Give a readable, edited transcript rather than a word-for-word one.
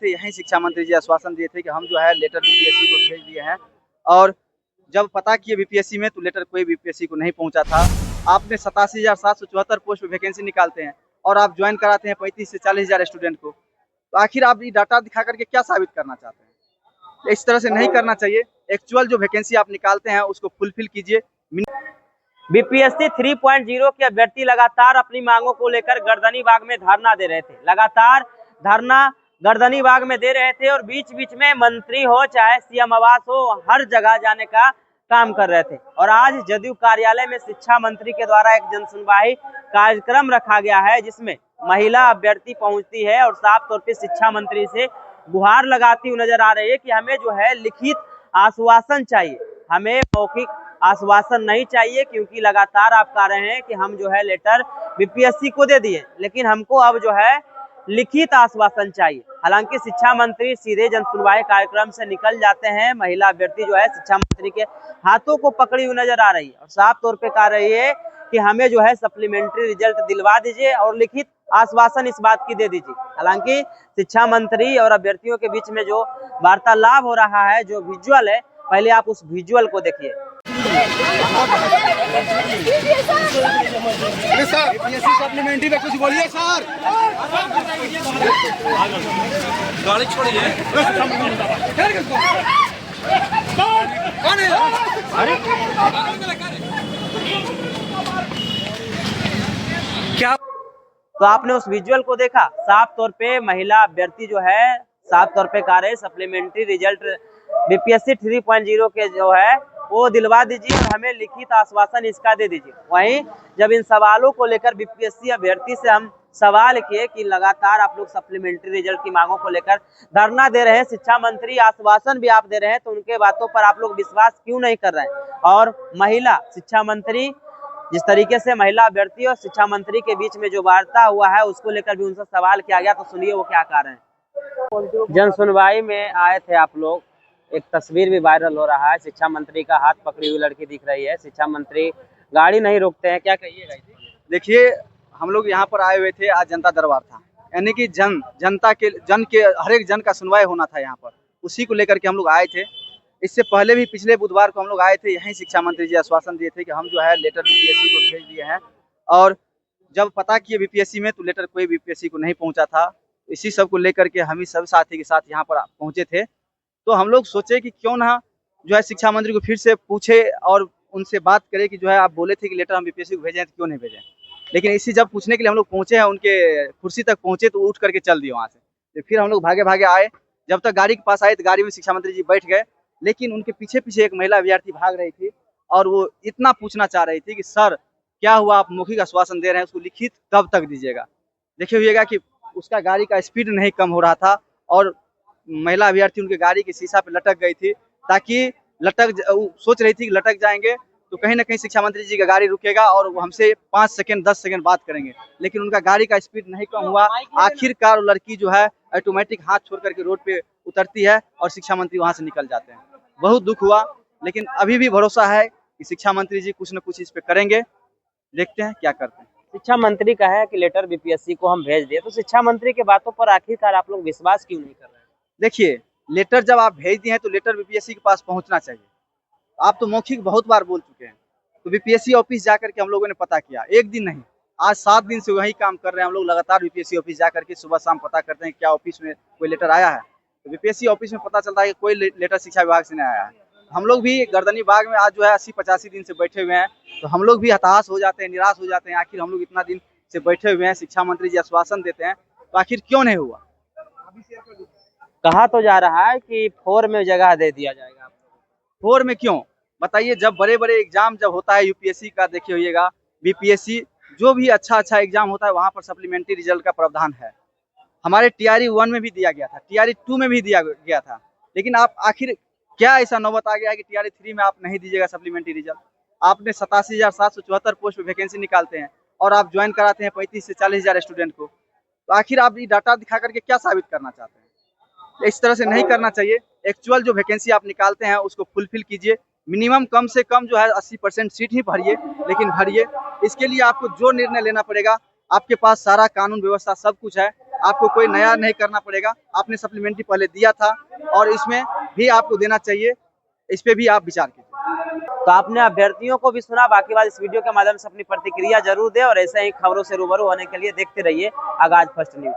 यही शिक्षा मंत्री जी आश्वासन दिए थे कि हम जो है लेटर बीपीएससी को भेज दिए हैं। और जब पता किए बीपीएससी में तो लेटर कोई बीपीएससी को नहीं पहुंचा था। आपने 87,774 पोस्ट पे वैकेंसी निकालते हैं और आप ज्वाइन कराते हैं 35 से 40,000 स्टूडेंट को। तो आखिर आप ये डाटा दिखा करके क्या साबित करना चाहते हैं? इस तरह से नहीं करना चाहिए। एक्चुअल जो वैकेंसी आप निकालते हैं उसको फुलफिल कीजिए। बीपीएससी 3.0 के अभ्यर्थी लगातार अपनी मांगों को लेकर गर्दनीबाग में धरना दे रहे थे। लगातार धरना गर्दनीबाग में दे रहे थे और बीच बीच में मंत्री हो चाहे सीएम आवास हो, हर जगह जाने का काम कर रहे थे। और आज जदयू कार्यालय में शिक्षा मंत्री के द्वारा एक जनसुनवाई कार्यक्रम रखा गया है, जिसमें महिला अभ्यर्थी पहुंचती है और साफ तौर पर शिक्षा मंत्री से गुहार लगाती हुई नजर आ रही है कि हमें जो है लिखित आश्वासन चाहिए, हमें मौखिक आश्वासन नहीं चाहिए, क्योंकि लगातार आप कह रहे हैं कि हम जो है लेटर बीपीएससी को दे दिए, लेकिन हमको अब जो है लिखित आश्वासन चाहिए। हालांकि शिक्षा मंत्री सीधे जनसुनवाई कार्यक्रम से निकल जाते हैं। महिला अभ्यर्थी जो है शिक्षा मंत्री के हाथों को पकड़ी हुई नजर आ रही है और साफ तौर पे कह रही है कि हमें जो है सप्लीमेंट्री रिजल्ट दिलवा दीजिए और लिखित आश्वासन इस बात की दे दीजिए। हालांकि शिक्षा मंत्री और अभ्यर्थियों के बीच में जो वार्तालाप हो रहा है, जो विजुअल है, पहले आप उस विजुअल को देखिए। सप्लीमेंट्री पे कुछ बोलिए सर। गाड़ी छोड़िए। क्या तो आपने उस विजुअल को देखा। साफ तौर पे महिला अभ्यर्थी जो है साफ तौर पे कह रहे सप्लीमेंट्री रिजल्ट बीपीएससी 3.0 के जो है वो दिलवा दीजिए और हमें लिखित आश्वासन इसका दे दीजिए। वहीं जब इन सवालों को लेकर बीपीएससी अभ्यर्थी से हम सवाल किए कि लगातार आप लोग सप्लीमेंट्री रिजल्ट की मांगों को लेकर धरना दे रहे हैं, शिक्षा मंत्री आश्वासन भी आप दे रहे हैं, तो उनके बातों पर आप लोग विश्वास क्यों नहीं कर रहे हैं? और महिला शिक्षा मंत्री, जिस तरीके से महिला अभ्यर्थी और शिक्षा मंत्री के बीच में जो वार्ता हुआ है उसको लेकर भी उनसे सवाल किया गया, तो सुनिए वो क्या कह रहे हैं। जन सुनवाई में आए थे आप लोग, एक तस्वीर भी वायरल हो रहा है, शिक्षा मंत्री का हाथ पकड़ी हुई लड़की दिख रही है, शिक्षा मंत्री गाड़ी नहीं रोकते हैं, क्या कहिएगा? देखिए, हम लोग यहाँ पर आए हुए थे, आज जनता दरबार था, यानी कि जन के हर एक जन का सुनवाई होना था यहाँ पर, उसी को लेकर के हम लोग आए थे। इससे पहले भी पिछले बुधवार को हम लोग आए थे, यहीं शिक्षा मंत्री जी आश्वासन दिए थे कि हम जो है लेटर बीपीएससी को भेज दिए हैं। और जब पता किए बीपीएससी में तो लेटर कोई बीपीएससी को नहीं पहुंचा था। इसी सब को लेकर के हम ही सब साथी के साथ यहाँ पर पहुंचे थे। तो हम लोग सोचे कि क्यों ना जो है शिक्षा मंत्री को फिर से पूछे और उनसे बात करें कि जो है आप बोले थे कि लेटर हम बीपीएससी को भेजें तो क्यों नहीं भेजें। लेकिन इसी जब पूछने के लिए हम लोग पहुंचे हैं, उनके कुर्सी तक पहुंचे तो उठ करके चल दिए वहाँ से। तो फिर हम लोग भागे भागे आए, जब तक गाड़ी के पास आए तो गाड़ी में शिक्षा मंत्री जी बैठ गए, लेकिन उनके पीछे पीछे एक महिला अभ्यर्थी भाग रही थी और वो इतना पूछना चाह रही थी कि सर क्या हुआ, आप मौखिक आश्वासन दे रहे हैं, उसको लिखित कब तक दीजिएगा। देखिए हुईगा कि उसका गाड़ी का स्पीड नहीं कम हो रहा था और महिला अभ्यर्थी उनके गाड़ी के शीशा पे लटक गई थी, ताकि सोच रही थी कि लटक जाएंगे तो कहीं ना कहीं शिक्षा मंत्री जी का गाड़ी रुकेगा और वो हमसे 5 सेकंड 10 सेकंड बात करेंगे, लेकिन उनका गाड़ी का स्पीड नहीं कम हुआ। आखिरकार लड़की जो है ऑटोमेटिक हाथ छोड़ करके रोड पे उतरती है और शिक्षा मंत्री वहां से निकल जाते हैं। बहुत दुख हुआ, लेकिन अभी भी भरोसा है कि शिक्षा मंत्री जी कुछ न कुछ इस पे करेंगे। देखते हैं क्या करते हैं। शिक्षा मंत्री का है कि लेटर बीपीएससी को हम भेज दिए, तो शिक्षा मंत्री के बातों पर आखिरकार आप लोग विश्वास क्यों नहीं कर रहे हैं? देखिए, लेटर जब आप भेज दिए हैं तो लेटर बीपीएससी के पास पहुंचना चाहिए। आप तो मौखिक बहुत बार बोल चुके हैं, तो बीपीएससी ऑफिस जाकर के हम लोगों ने पता किया, एक दिन नहीं, आज 7 दिन से वही काम कर रहे हैं हम लोग। लगातार बीपीएससी ऑफिस जाकर के सुबह शाम पता करते हैं क्या ऑफिस में कोई लेटर आया है, तो बीपीएससी ऑफिस में पता चलता है कि कोई लेटर शिक्षा विभाग से नहीं आया है। हम लोग भी गर्दनीबाग में आज जो है 80-85 दिन से बैठे हुए हैं, तो हम लोग भी हताश हो जाते हैं, निराश हो जाते हैं। आखिर हम लोग इतना दिन से बैठे हुए हैं, शिक्षा मंत्री जी आश्वासन देते हैं, तो आखिर क्यों नहीं हुआ? कहा तो जा रहा है कि 4 में जगह दे दिया जाएगा। 4 में क्यों बताइए? जब बड़े बड़े एग्जाम जब होता है यूपीएससी का, देखिए होइएगा, बीपीएससी जो भी अच्छा एग्जाम होता है वहाँ पर सप्लीमेंट्री रिजल्ट का प्रावधान है। हमारे टीआरई 1 में भी दिया गया था, टीआरई 2 में भी दिया गया था, लेकिन आप आखिर क्या ऐसा नौबत आ गया है कि टीआरई 3 में आप नहीं दीजिएगा सप्लीमेंट्री रिजल्ट? आपने 87,774 पोस्ट पे वैकेंसी निकालते हैं और आप ज्वाइन कराते हैं 35 से 40,000 स्टूडेंट को, तो आखिर आप ये डाटा दिखा करके क्या साबित करना चाहते हैं? इस तरह से नहीं करना चाहिए। एक्चुअल जो वैकेंसी आप निकालते हैं उसको फुलफिल कीजिए। मिनिमम कम से कम जो है 80% सीट ही भरिए, लेकिन भरिए। इसके लिए आपको जो निर्णय लेना पड़ेगा आपके पास सारा कानून व्यवस्था सब कुछ है, आपको कोई नया नहीं करना पड़ेगा। आपने सप्लीमेंट्री पहले दिया था और इसमें भी आपको देना चाहिए, इस पे भी आप विचार कीजिए। तो आपने अभ्यर्थियों को भी सुना। बाकी बात इस वीडियो के माध्यम से अपनी प्रतिक्रिया जरूर दें और ऐसे ही खबरों से रूबरू होने के लिए देखते रहिए आगाज फर्स्ट न्यूज।